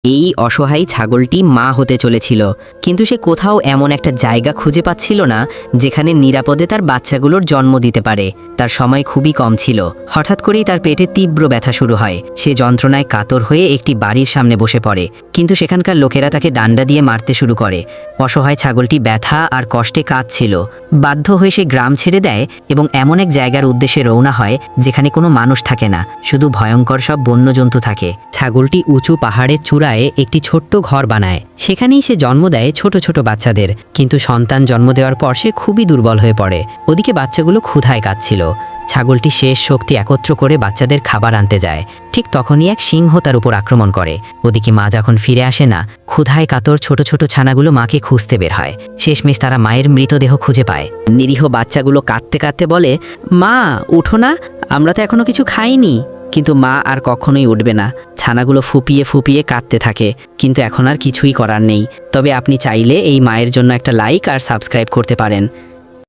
এই অসহায় ছাগলটি মা হতে চলেছিল, কিন্তু সে কোথাও এমন একটা জায়গা খুঁজে পাচ্ছিল না যেখানে নিরাপদে তার বাচ্চাগুলোর জন্ম দিতে পারে। তার সময় খুবই কম ছিল। হঠাৎ করেই তার পেটে তীব্র ব্যথা শুরু হয়। সে যন্ত্রণায় কাতর হয়ে একটি বাড়ির সামনে বসে পড়ে, কিন্তু সেখানকার লোকেরা তাকে ডান্ডা দিয়ে মারতে শুরু করে। অসহায় ছাগলটি ব্যথা আর কষ্টে কাঁদছিল। বাধ্য হয়ে সে গ্রাম ছেড়ে দেয় এবং এমন এক জায়গার উদ্দেশ্যে রওনা হয় যেখানে কোনো মানুষ থাকে না, শুধু ভয়ঙ্কর সব বন্যজন্তু থাকে। ছাগলটি উঁচু পাহাড়ের চূড়ায় একটি ছোট্ট ঘর বানায়। সেখানেই সে জন্ম দেয় ছোট ছোট বাচ্চাদের, কিন্তু সন্তান জন্ম দেওয়ার পর সে খুবই দুর্বল হয়ে পড়ে। ওদিকে বাচ্চাগুলো ক্ষুধায় কাঁদছিল। ছাগলটি শেষ শক্তি একত্র করে বাচ্চাদের খাবার আনতে যায়। ঠিক তখনই এক সিংহ তার উপর আক্রমণ করে। ওদিকে মা যখন ফিরে আসে না, ক্ষুধায় কাতর ছোট ছোট ছানাগুলো মাকে খুঁজতে বের হয়। শেষমেশ তারা মায়ের মৃতদেহ খুঁজে পায়। নিরীহ বাচ্চাগুলো কাঁদতে কাঁদতে বলে, মা উঠো না, আমরা তো এখনো কিছু খাইনি। কিন্তু মা আর কখনোই উঠবে না। ছানাগুলো ফুপিয়ে ফুপিয়ে কাঁদতে থাকে, কিন্তু এখন আর কিছুই করার নেই। তবে আপনি চাইলে এই মায়ের জন্য একটা লাইক আর সাবস্ক্রাইব করতে পারেন।